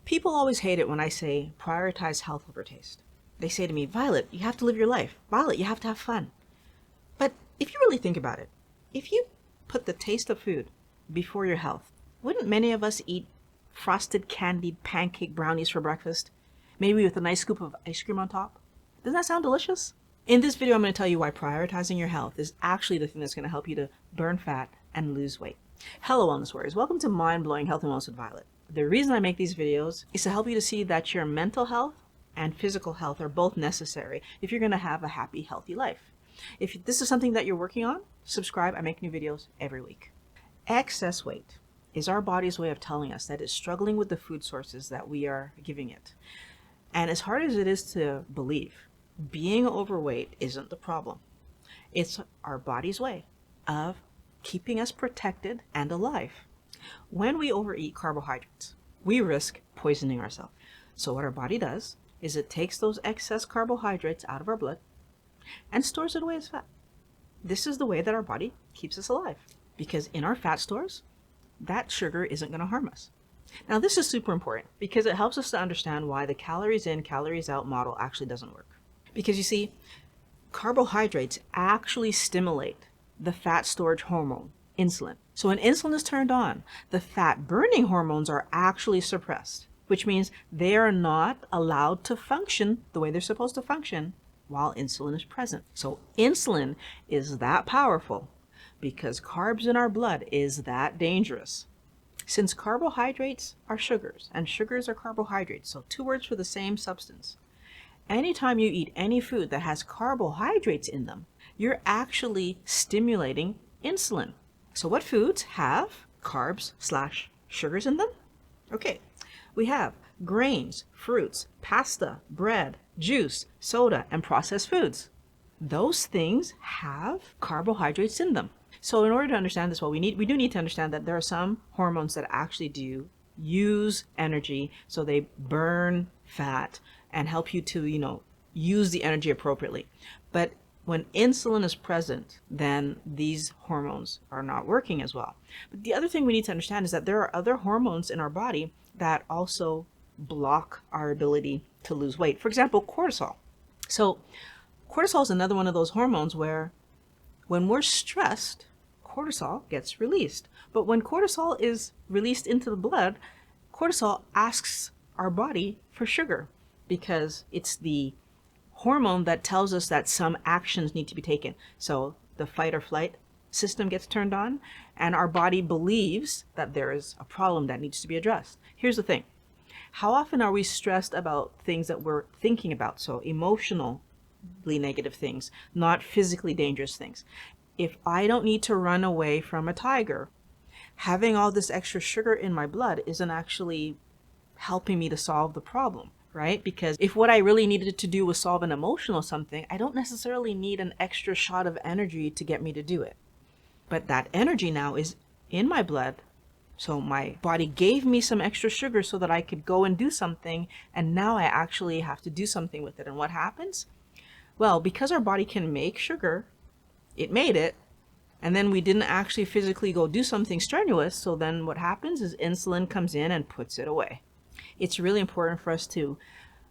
People always hate it when I say prioritize health over taste. They say to me, Violet, you have to live your life. Violet, you have to have fun. But if you really think about it, if you put the taste of food before your health, wouldn't many of us eat frosted candied pancake brownies for breakfast? Maybe with a nice scoop of ice cream on top? Doesn't that sound delicious? In this video, I'm going to tell you why prioritizing your health is actually the thing that's going to help you to burn fat and lose weight. Hello, Wellness Warriors. Welcome to Mind Blowing Health and Wellness with Violet. The reason I make these videos is to help you to see that your mental health and physical health are both necessary if you're going to have a happy, healthy life. If this is something that you're working on, subscribe. I make new videos every week. Excess weight is our body's way of telling us that it's struggling with the food sources that we are giving it. And as hard as it is to believe, being overweight isn't the problem. It's our body's way of keeping us protected and alive. When we overeat carbohydrates, we risk poisoning ourselves. So what our body does is it takes those excess carbohydrates out of our blood and stores it away as fat. This is the way that our body keeps us alive, because in our fat stores, that sugar isn't going to harm us. Now, this is super important because it helps us to understand why the calories in, calories out model actually doesn't work. Because you see, carbohydrates actually stimulate the fat storage hormone, insulin. So when insulin is turned on, the fat burning hormones are actually suppressed, which means they are not allowed to function the way they're supposed to function while insulin is present. So insulin is that powerful because carbs in our blood is that dangerous. Since carbohydrates are sugars and sugars are carbohydrates, so two words for the same substance, anytime you eat any food that has carbohydrates in them, you're actually stimulating insulin. So what foods have carbs/sugars in them? Okay, we have grains, fruits, pasta, bread, juice, soda, and processed foods. Those things have carbohydrates in them. So in order to understand this well, we do need to understand that there are some hormones that actually do use energy, so they burn fat and help you to, use the energy appropriately. But when insulin is present, then these hormones are not working as well. But the other thing we need to understand is that there are other hormones in our body that also block our ability to lose weight. For example, cortisol. So cortisol is another one of those hormones where when we're stressed, cortisol gets released. But when cortisol is released into the blood, cortisol asks our body for sugar because it's the hormone that tells us that some actions need to be taken. So the fight or flight system gets turned on and our body believes that there is a problem that needs to be addressed. Here's the thing. How often are we stressed about things that we're thinking about? So emotionally negative things, not physically dangerous things. If I don't need to run away from a tiger, having all this extra sugar in my blood isn't actually helping me to solve the problem, right? Because if what I really needed to do was solve an emotional something, I don't necessarily need an extra shot of energy to get me to do it. But that energy now is in my blood. So my body gave me some extra sugar so that I could go and do something. And now I actually have to do something with it. And what happens? Well, because our body can make sugar, it made it. And then we didn't actually physically go do something strenuous. So then what happens is insulin comes in and puts it away. It's really important for us to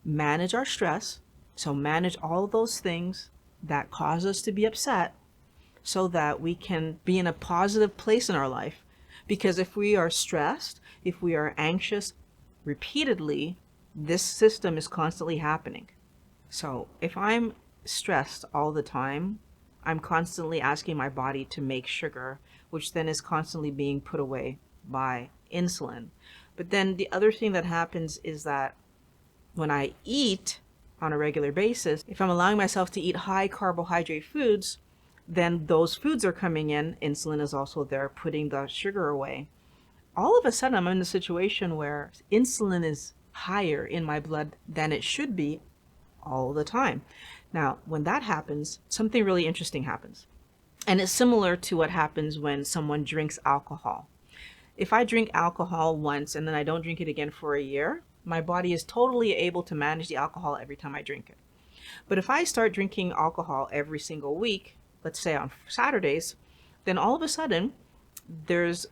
manage our stress. So manage all those things that cause us to be upset so that we can be in a positive place in our life. Because if we are stressed, if we are anxious repeatedly, this system is constantly happening. So if I'm stressed all the time, I'm constantly asking my body to make sugar, which then is constantly being put away by insulin. But then the other thing that happens is that when I eat on a regular basis, if I'm allowing myself to eat high carbohydrate foods, then those foods are coming in. Insulin is also there putting the sugar away. All of a sudden, I'm in a situation where insulin is higher in my blood than it should be all the time. Now, when that happens, something really interesting happens. And it's similar to what happens when someone drinks alcohol. If I drink alcohol once and then I don't drink it again for a year, my body is totally able to manage the alcohol every time I drink it. But if I start drinking alcohol every single week, let's say on Saturdays, then all of a sudden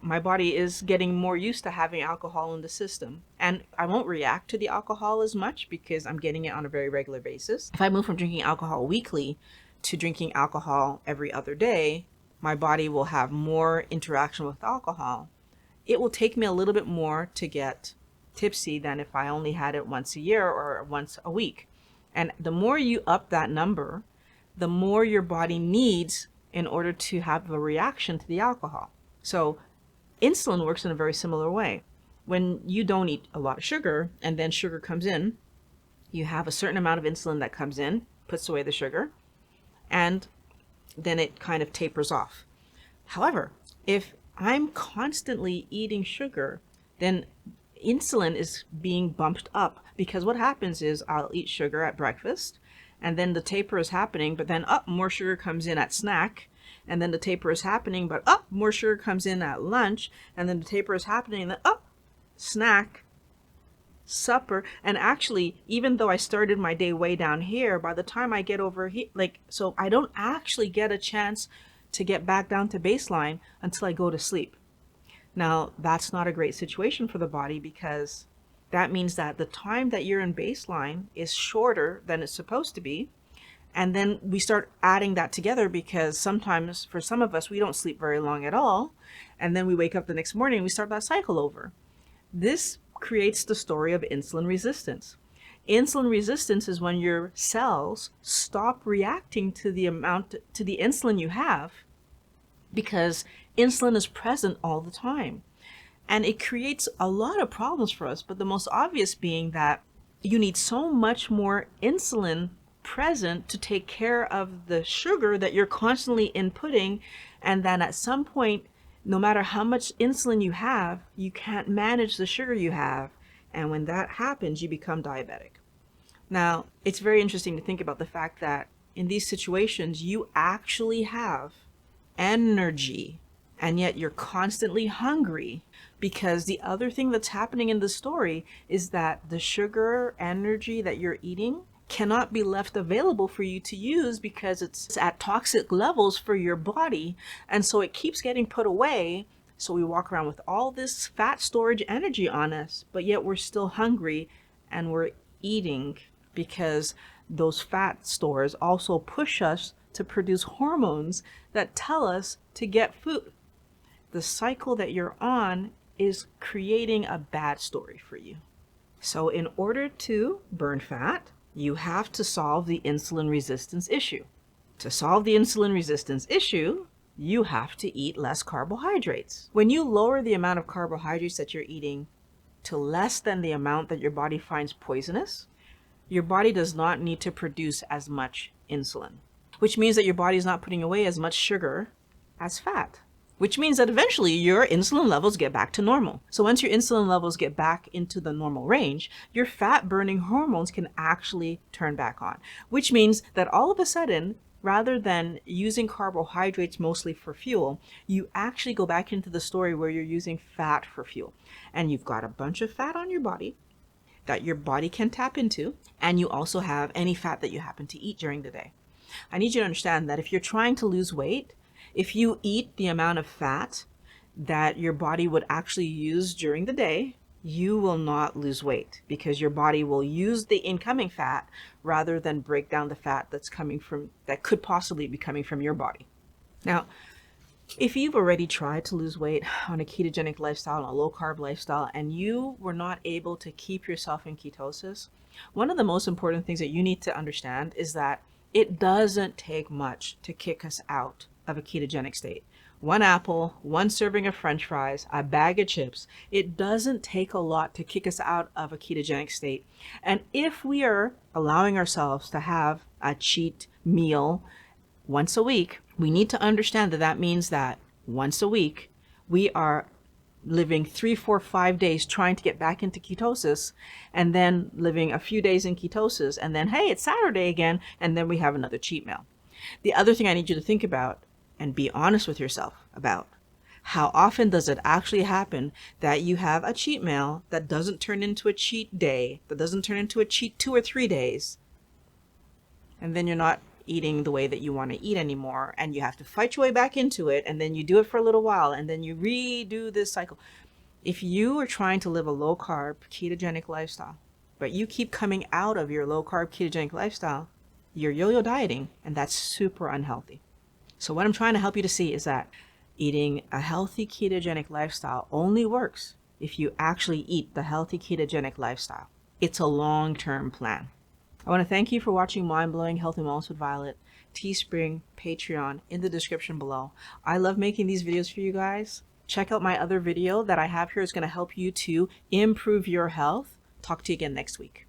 my body is getting more used to having alcohol in the system. And I won't react to the alcohol as much because I'm getting it on a very regular basis. If I move from drinking alcohol weekly to drinking alcohol every other day, my body will have more interaction with alcohol. It will take me a little bit more to get tipsy than if I only had it once a year or once a week. And the more you up that number, the more your body needs in order to have a reaction to the alcohol. So insulin works in a very similar way. When you don't eat a lot of sugar and then sugar comes in, you have a certain amount of insulin that comes in, puts away the sugar, and then it kind of tapers off. However, if I'm constantly eating sugar, then insulin is being bumped up, because what happens is I'll eat sugar at breakfast and then the taper is happening, but then more sugar comes in at snack, and then the taper is happening, but more sugar comes in at lunch, and then the taper is happening, and then snack, supper. And actually, even though I started my day way down here, by the time I get over here, so I don't actually get a chance to get back down to baseline until I go to sleep. Now, that's not a great situation for the body, because that means that the time that you're in baseline is shorter than it's supposed to be. And then we start adding that together, because sometimes for some of us, we don't sleep very long at all. And then we wake up the next morning and we start that cycle over. This creates the story of insulin resistance. Insulin resistance is when your cells stop reacting to the insulin you have, because insulin is present all the time. And it creates a lot of problems for us, but the most obvious being that you need so much more insulin present to take care of the sugar that you're constantly inputting, and then at some point, no matter how much insulin you have, you can't manage the sugar you have, and when that happens, you become diabetic. Now, it's very interesting to think about the fact that in these situations, you actually have energy, and yet you're constantly hungry, because the other thing that's happening in the story is that the sugar energy that you're eating cannot be left available for you to use, because it's at toxic levels for your body, and so it keeps getting put away. So we walk around with all this fat storage energy on us, but yet we're still hungry and we're eating, because those fat stores also push us to produce hormones that tell us to get food. The cycle that you're on is creating a bad story for you. So in order to burn fat, you have to solve the insulin resistance issue. To solve the insulin resistance issue, you have to eat less carbohydrates. When you lower the amount of carbohydrates that you're eating to less than the amount that your body finds poisonous, your body does not need to produce as much insulin, which means that your body is not putting away as much sugar as fat, which means that eventually your insulin levels get back to normal. So once your insulin levels get back into the normal range, your fat burning hormones can actually turn back on, which means that all of a sudden, rather than using carbohydrates mostly for fuel, you actually go back into the story where you're using fat for fuel. And you've got a bunch of fat on your body that your body can tap into, and you also have any fat that you happen to eat during the day. I need you to understand that if you're trying to lose weight, if you eat the amount of fat that your body would actually use during the day, you will not lose weight, because your body will use the incoming fat rather than break down the fat that could possibly be coming from your body. Now, if you've already tried to lose weight on a ketogenic lifestyle, a low carb lifestyle, and you were not able to keep yourself in ketosis, one of the most important things that you need to understand is that it doesn't take much to kick us out of a ketogenic state. One apple, one serving of French fries, a bag of chips. It doesn't take a lot to kick us out of a ketogenic state. And if we are allowing ourselves to have a cheat meal once a week, we need to understand that that means that once a week, we are living 3, 4, 5 days trying to get back into ketosis, and then living a few days in ketosis, and then, hey, it's Saturday again, and then we have another cheat meal. The other thing I need you to think about and be honest with yourself about, how often does it actually happen that you have a cheat meal that doesn't turn into a cheat day, that doesn't turn into a cheat 2 or 3 days, and then you're not eating the way that you want to eat anymore, and you have to fight your way back into it, and then you do it for a little while, and then you redo this cycle. If you are trying to live a low carb ketogenic lifestyle, but you keep coming out of your low carb ketogenic lifestyle, you're yo-yo dieting, and that's super unhealthy. So what I'm trying to help you to see is that eating a healthy ketogenic lifestyle only works if you actually eat the healthy ketogenic lifestyle. It's a long-term plan. I want to thank you for watching Mind Blowing Healthy Moments with Violet, Teespring, Patreon, in the description below. I love making these videos for you guys. Check out my other video that I have here. It's going to help you to improve your health. Talk to you again next week.